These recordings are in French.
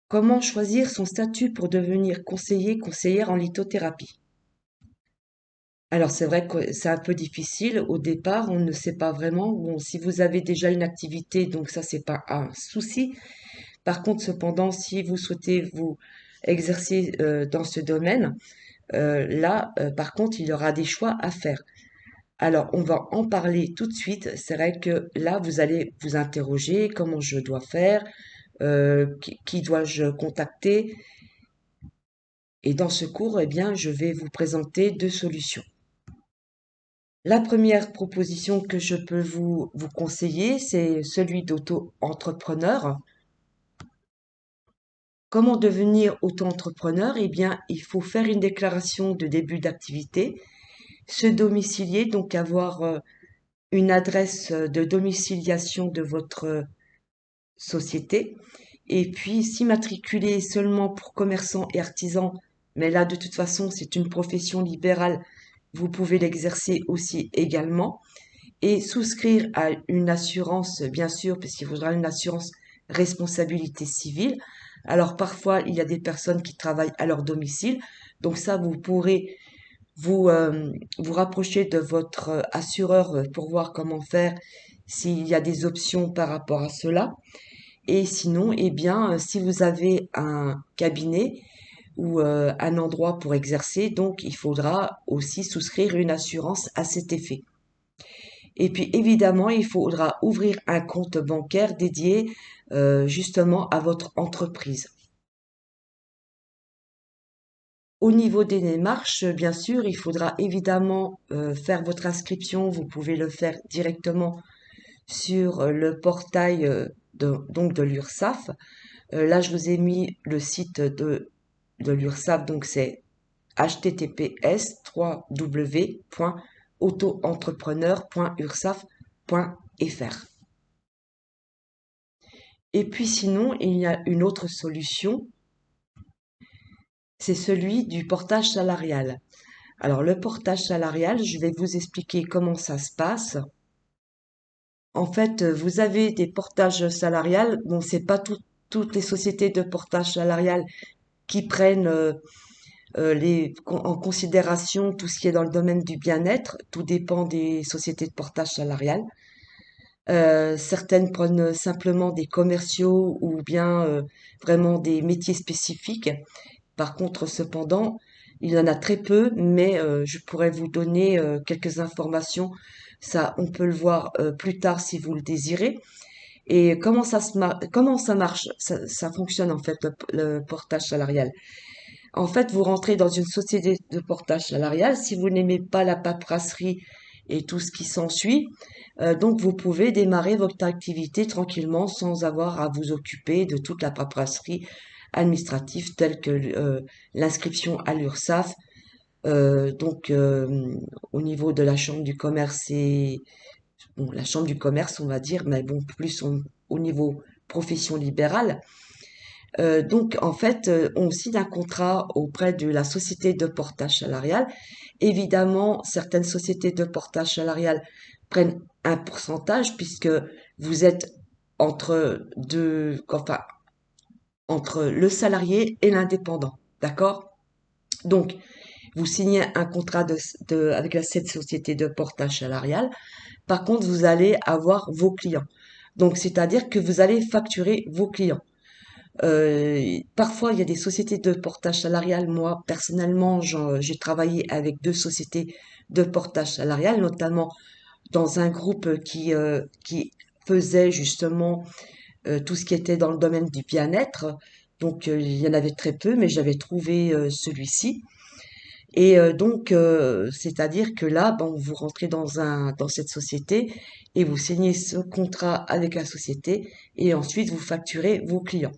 Comment choisir son statut pour devenir conseiller, conseillère en lithothérapie? Alors c'est vrai que c'est un peu difficile. Au départ, on ne sait pas vraiment. Bon, si vous avez déjà une activité, donc ça c'est pas un souci. Par contre, cependant, si vous souhaitez vous exercer dans ce domaine, là, par contre, il y aura des choix à faire. Alors, on va en parler tout de suite. C'est vrai que là, vous allez vous interroger comment je dois faire, qui dois-je contacter. Et dans ce cours, eh bien, je vais vous présenter deux solutions. La première proposition que je peux vous conseiller, c'est celui d'auto-entrepreneur. Comment devenir auto-entrepreneur? Eh bien, il faut faire une déclaration de début d'activité, se domicilier, donc avoir une adresse de domiciliation de votre société, et puis s'immatriculer seulement pour commerçants et artisans, mais là, de toute façon, c'est une profession libérale, vous pouvez l'exercer aussi également, et souscrire à une assurance, bien sûr, puisqu'il faudra une assurance responsabilité civile. Alors parfois, il y a des personnes qui travaillent à leur domicile, donc ça, vous pourrez vous rapprocher de votre assureur pour voir comment faire, s'il y a des options par rapport à cela. Et sinon, eh bien, si vous avez un cabinet ou un endroit pour exercer, donc il faudra aussi souscrire une assurance à cet effet. Et puis évidemment, il faudra ouvrir un compte bancaire dédié justement à votre entreprise. Au niveau des démarches, bien sûr, il faudra évidemment faire votre inscription. Vous pouvez le faire directement sur le portail donc de l'URSSAF. Là, je vous ai mis le site de l'URSSAF, donc c'est https://auto-entrepreneur.ursaf.fr. Et puis sinon, il y a une autre solution, c'est celui du portage salarial. Alors le portage salarial, je vais vous expliquer comment ça se passe. En fait, vous avez des portages salariales. Bon, c'est pas toutes les sociétés de portage salarial qui prennent en considération tout ce qui est dans le domaine du bien-être. Tout dépend des sociétés de portage salarial. Certaines prennent simplement des commerciaux ou bien vraiment des métiers spécifiques. Par contre, cependant, il y en a très peu, mais je pourrais vous donner quelques informations. Ça, on peut le voir plus tard si vous le désirez. Et comment ça marche? Ça fonctionne en fait le portage salarial. En fait, vous rentrez dans une société de portage salarial. Si vous n'aimez pas la paperasserie et tout ce qui s'ensuit, donc vous pouvez démarrer votre activité tranquillement sans avoir à vous occuper de toute la paperasserie administrative telle que l'inscription à l'URSSAF. Donc au niveau de la chambre du commerce et bon, la chambre du commerce, on va dire, mais bon, plus au niveau profession libérale. Donc, en fait, on signe un contrat auprès de la société de portage salarial. Évidemment, certaines sociétés de portage salarial prennent un pourcentage puisque vous êtes enfin, entre le salarié et l'indépendant. D'accord? Donc, vous signez un contrat avec cette société de portage salarial. Par contre, vous allez avoir vos clients. Donc, c'est-à-dire que vous allez facturer vos clients. Parfois, il y a des sociétés de portage salarial. Moi, personnellement, j'ai travaillé avec deux sociétés de portage salarial, notamment dans un groupe qui faisait justement tout ce qui était dans le domaine du bien-être. Donc, il y en avait très peu, mais j'avais trouvé celui-ci. Et donc, c'est-à-dire que là, bon, vous rentrez dans cette société et vous signez ce contrat avec la société et ensuite vous facturez vos clients.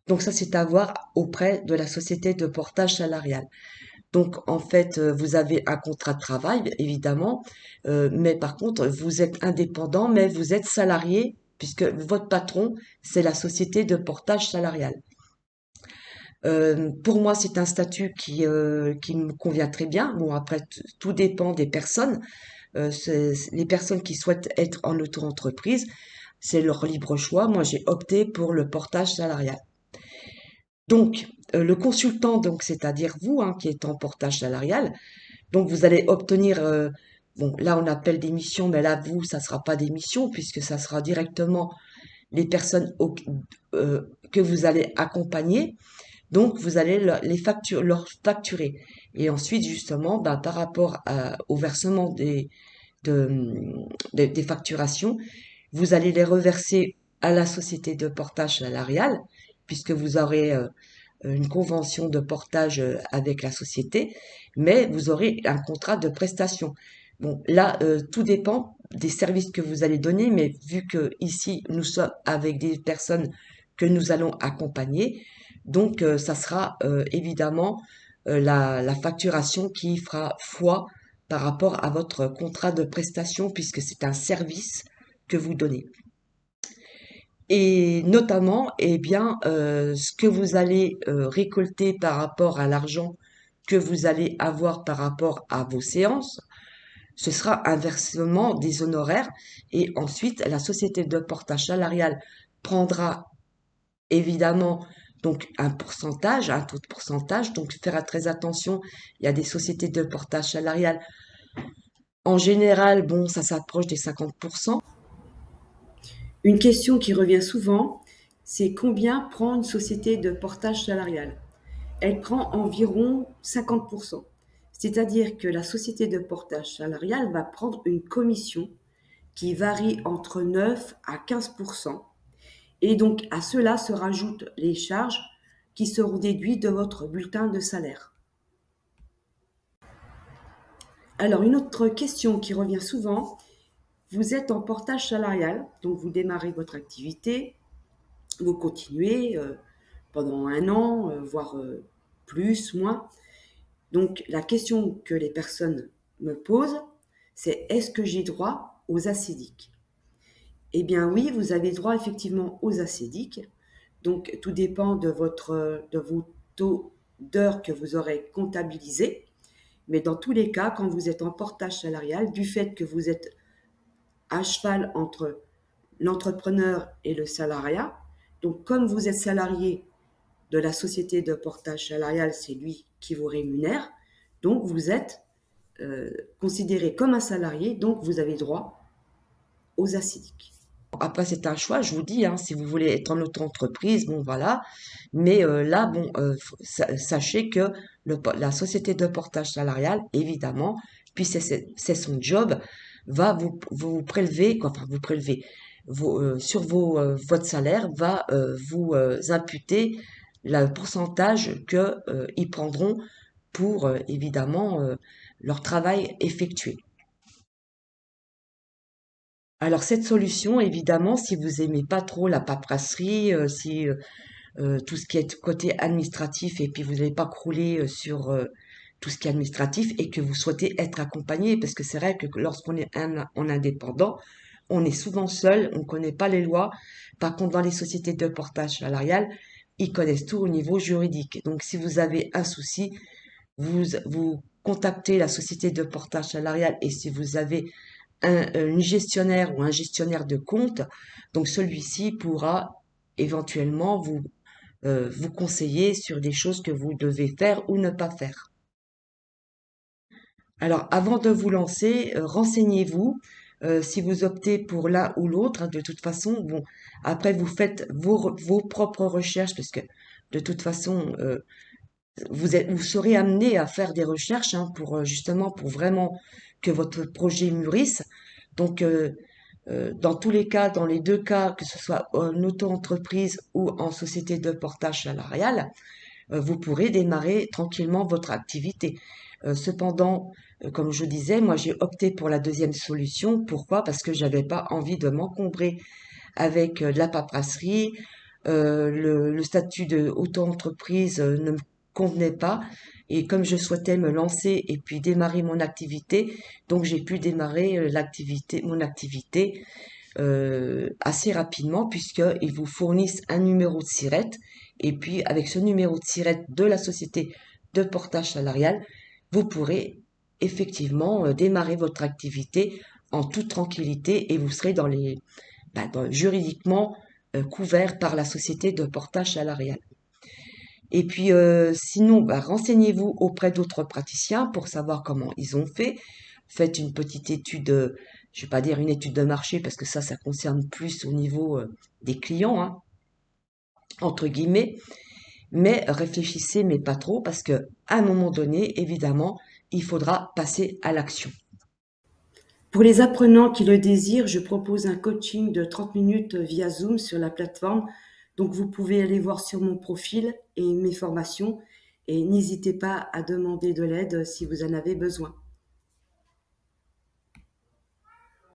Donc ça, c'est à voir auprès de la société de portage salarial. Donc en fait, vous avez un contrat de travail, évidemment, mais par contre, vous êtes indépendant, mais vous êtes salarié, puisque votre patron, c'est la société de portage salarial. Pour moi, c'est un statut qui me convient très bien. Bon, après, tout dépend des personnes. Les personnes qui souhaitent être en auto-entreprise, c'est leur libre choix. Moi, j'ai opté pour le portage salarial. Donc, le consultant, donc c'est-à-dire vous, hein, qui êtes en portage salarial, donc vous allez obtenir, bon, là on appelle des missions, mais là vous, ça sera pas des missions puisque ça sera directement les personnes que vous allez accompagner. Donc vous allez leur facturer. Et ensuite, justement, ben, par rapport au versement des facturations, vous allez les reverser à la société de portage salarial, puisque vous aurez une convention de portage avec la société, mais vous aurez un contrat de prestation. Bon, là, tout dépend des services que vous allez donner, mais vu que ici, nous sommes avec des personnes que nous allons accompagner, donc ça sera évidemment la facturation qui fera foi par rapport à votre contrat de prestation, puisque c'est un service que vous donnez. Et notamment, eh bien, ce que vous allez récolter par rapport à l'argent que vous allez avoir par rapport à vos séances, ce sera un versement des honoraires et ensuite la société de portage salarial prendra évidemment donc un taux de pourcentage. Donc, faire très attention. Il y a des sociétés de portage salarial. En général, bon, ça s'approche des 50%. Une question qui revient souvent, c'est combien prend une société de portage salarial? Elle prend environ 50%. C'est-à-dire que la société de portage salarial va prendre une commission qui varie entre 9 à 15%. Et donc à cela se rajoutent les charges qui seront déduites de votre bulletin de salaire. Alors une autre question qui revient souvent, vous êtes en portage salarial, donc vous démarrez votre activité, vous continuez pendant un an, voire plus, moins. Donc la question que les personnes me posent, c'est est-ce que j'ai droit aux acédiques? Eh bien oui, vous avez droit effectivement aux acédiques. Donc tout dépend de vos taux d'heures que vous aurez comptabilisés. Mais dans tous les cas, quand vous êtes en portage salarial, du fait que vous êtes à cheval entre l'entrepreneur et le salariat, donc comme vous êtes salarié de la société de portage salarial, c'est lui qui vous rémunère, donc vous êtes considéré comme un salarié, donc vous avez droit aux acédiques. Après, c'est un choix, je vous dis, hein, si vous voulez être en auto-entreprise, bon voilà. Mais là, bon, sachez que la société de portage salarial, évidemment, puis c'est son job, va vous prélever, quoi, enfin vous prélever, sur votre salaire, va vous imputer le pourcentage que ils prendront pour évidemment leur travail effectué. Alors cette solution, évidemment, si vous aimez pas trop la paperasserie, si tout ce qui est côté administratif et puis vous n'allez pas crouler sur tout ce qui est administratif et que vous souhaitez être accompagné, parce que c'est vrai que lorsqu'on est en indépendant, on est souvent seul, on ne connaît pas les lois. Par contre, dans les sociétés de portage salarial, ils connaissent tout au niveau juridique. Donc, si vous avez un souci, vous contactez la société de portage salarial et si vous avez une gestionnaire ou un gestionnaire de compte, donc celui-ci pourra éventuellement vous conseiller sur des choses que vous devez faire ou ne pas faire. Alors, avant de vous lancer, renseignez-vous. Si vous optez pour l'un ou l'autre, hein, de toute façon, bon, après vous faites vos propres recherches parce que de toute façon, vous serez amené à faire des recherches hein, pour justement pour vraiment que votre projet mûrisse. Donc, dans tous les cas, dans les deux cas, que ce soit en auto-entreprise ou en société de portage salarial, vous pourrez démarrer tranquillement votre activité. Cependant, comme je disais, moi j'ai opté pour la deuxième solution. Pourquoi? Parce que j'avais pas envie de m'encombrer avec de la paperasserie. Le statut de auto-entreprise ne me convenait pas. Et comme je souhaitais me lancer et puis démarrer mon activité, donc j'ai pu démarrer mon activité assez rapidement puisqu'ils vous fournissent un numéro de SIRET et puis avec ce numéro de SIRET de la société de portage salarial, vous pourrez effectivement démarrer votre activité en toute tranquillité et vous serez juridiquement couvert par la société de portage salarial. Et puis, sinon, bah, renseignez-vous auprès d'autres praticiens pour savoir comment ils ont fait. Faites une petite étude, je vais pas dire une étude de marché parce que ça concerne plus au niveau des clients, hein, entre guillemets. Mais réfléchissez, mais pas trop, parce que à un moment donné, évidemment, il faudra passer à l'action. Pour les apprenants qui le désirent, je propose un coaching de 30 minutes via Zoom sur la plateforme. Donc vous pouvez aller voir sur mon profil et mes formations et n'hésitez pas à demander de l'aide si vous en avez besoin.